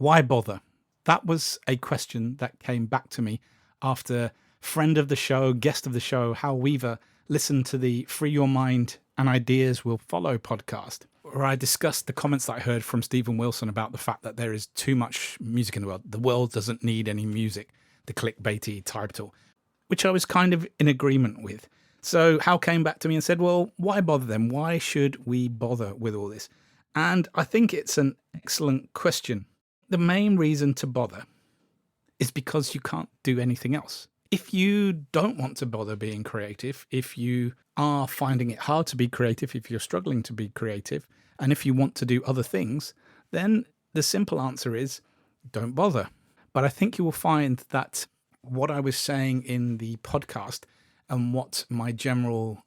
Why bother? That was a question that came back to me after friend of the show, guest of the show, Hal Weaver, listened to the Free Your Mind and Ideas Will Follow podcast, where I discussed the comments that I heard from Stephen Wilson about the fact that there is too much music in the world. The world doesn't need any music, the clickbaity title, which I was kind of in agreement with. So Hal came back to me and said, well, why bother then? Why should we bother with all this? And I think it's an excellent question. The main reason to bother is because you can't do anything else. If you don't want to bother being creative, if you are finding it hard to be creative, if you're struggling to be creative, and if you want to do other things, then the simple answer is don't bother. But I think you will find that what I was saying in the podcast and what my general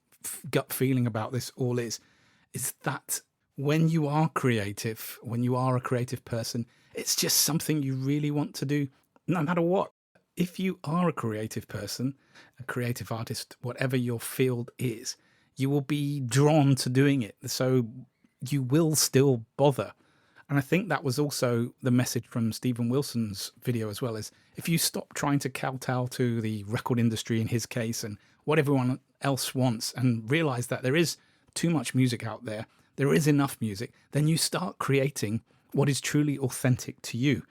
gut feeling about this all is that when you are creative, when you are a creative person, it's just something you really want to do no matter what. If you are a creative person, a creative artist, whatever your field is, you will be drawn to doing it. So you will still bother. And I think that was also the message from Stephen Wilson's video as well, is if you stop trying to kowtow to the record industry in his case and what everyone else wants and realize that there is too much music out there, there is enough music, then you start creating what is truly authentic to you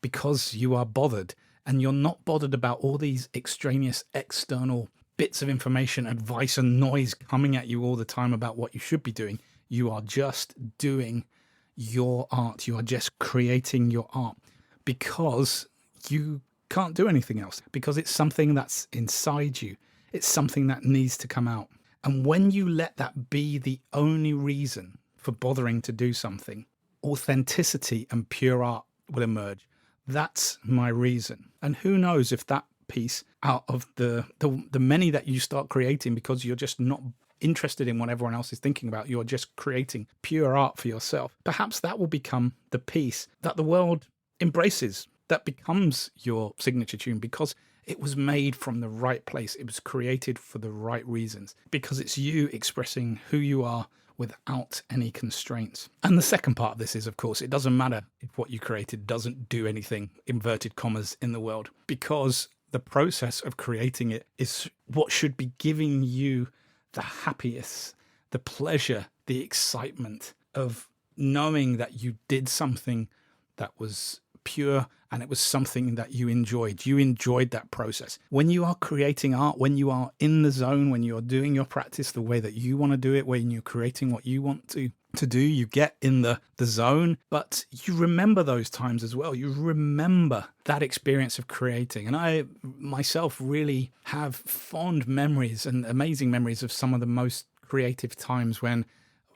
because you are bothered. And you're not bothered about all these extraneous, external bits of information, advice and noise coming at you all the time about what you should be doing. You are just doing your art. You are just creating your art because you can't do anything else, because it's something that's inside you. It's something that needs to come out. And when you let that be the only reason for bothering to do something, authenticity and pure art will emerge. That's my reason. And who knows if that piece out of the many that you start creating because you're just not interested in what everyone else is thinking about, you're just creating pure art for yourself. Perhaps that will become the piece that the world embraces, that becomes your signature tune because it was made from the right place. It was created for the right reasons because it's you expressing who you are without any constraints. And the second part of this is, of course, it doesn't matter if what you created doesn't do anything, inverted commas, in the world, because the process of creating it is what should be giving you the happiness, the pleasure, the excitement of knowing that you did something that was pure and it was something that you enjoyed. You enjoyed that process. When you are creating art, when you are in the zone, when you're doing your practice the way that you want to do it, when you're creating what you want to do, you get in the zone, but you remember those times as well. You remember that experience of creating. And I myself really have fond memories and amazing memories of some of the most creative times when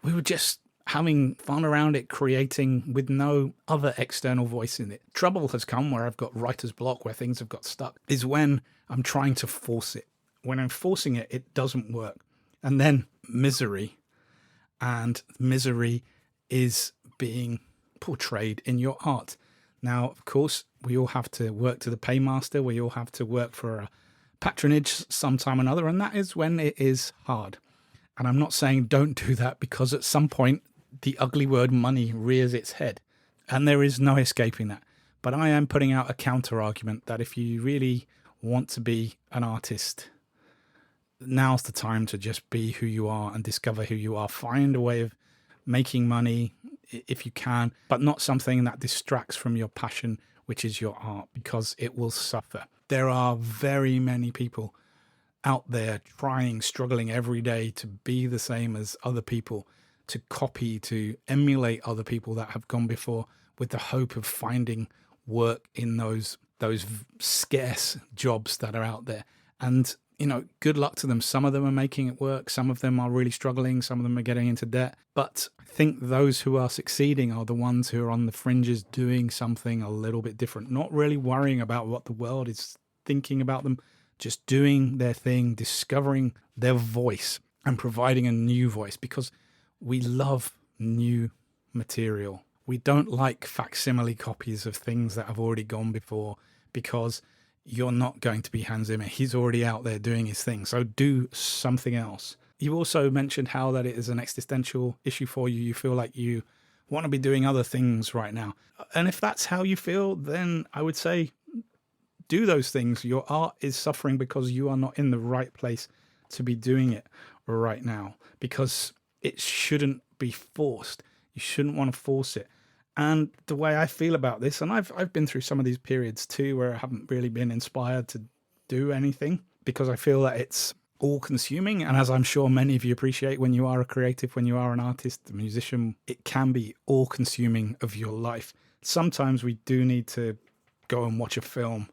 we were just having fun around it, creating with no other external voice in it. Trouble has come where I've got writer's block, where things have got stuck, is when I'm trying to force it. When I'm forcing it, it doesn't work. And then misery. And misery is being portrayed in your art. Now, of course, we all have to work to the paymaster. We all have to work for a patronage sometime or another. And that is when it is hard. And I'm not saying don't do that, because at some point, the ugly word money rears its head and there is no escaping that. But I am putting out a counter argument that if you really want to be an artist, now's the time to just be who you are and discover who you are. Find a way of making money if you can, but not something that distracts from your passion, which is your art, because it will suffer. There are very many people out there trying, struggling every day to be the same as other people, to copy, to emulate other people that have gone before, with the hope of finding work in those scarce jobs that are out there. And, you know, good luck to them. Some of them are making it work. Some of them are really struggling. Some of them are getting into debt. But I think those who are succeeding are the ones who are on the fringes doing something a little bit different, not really worrying about what the world is thinking about them, just doing their thing, discovering their voice and providing a new voice, because we love new material. We don't like facsimile copies of things that have already gone before, because you're not going to be Hans Zimmer. He's already out there doing his thing. So do something else. You also mentioned how that it is an existential issue for you. You feel like you want to be doing other things right now. And if that's how you feel, then I would say do those things. Your art is suffering because you are not in the right place to be doing it right now, because it shouldn't be forced. You shouldn't want to force it. And the way I feel about this, and I've been through some of these periods too where I haven't really been inspired to do anything because I feel that it's all consuming. And as I'm sure many of you appreciate, when you are a creative, when you are an artist, a musician, it can be all consuming of your life. Sometimes we do need to go and watch a film,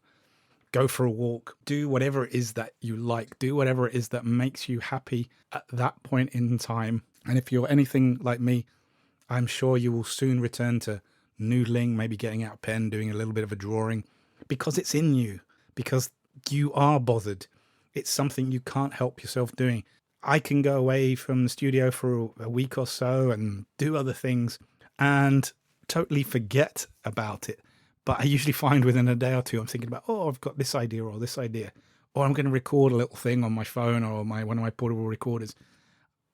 go for a walk, do whatever it is that you like, do whatever it is that makes you happy at that point in time. And if you're anything like me, I'm sure you will soon return to noodling, maybe getting out a pen, doing a little bit of a drawing, because it's in you, because you are bothered. It's something you can't help yourself doing. I can go away from the studio for a week or so and do other things and totally forget about it. But I usually find within a day or two, I'm thinking about, oh, I've got this idea or this idea, or I'm going to record a little thing on my phone or one of my portable recorders.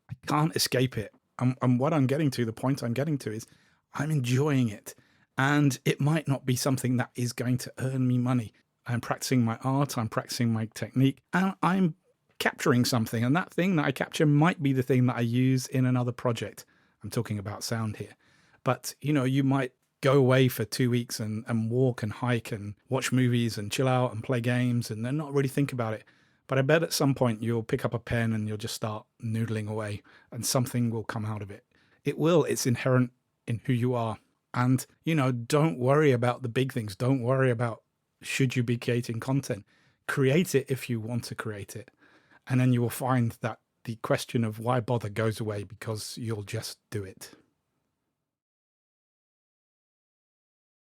I can't escape it. And what I'm getting to, the point I'm getting to is I'm enjoying it. And it might not be something that is going to earn me money. I'm practicing my art, I'm practicing my technique, and I'm capturing something. And that thing that I capture might be the thing that I use in another project. I'm talking about sound here. But, you might go away for 2 weeks and walk and hike and watch movies and chill out and play games and then not really think about it. But I bet at some point you'll pick up a pen and you'll just start noodling away and something will come out of it. It will. It's inherent in who you are. And, don't worry about the big things. Don't worry about should you be creating content. Create it if you want to create it. And then you will find that the question of why bother goes away because you'll just do it.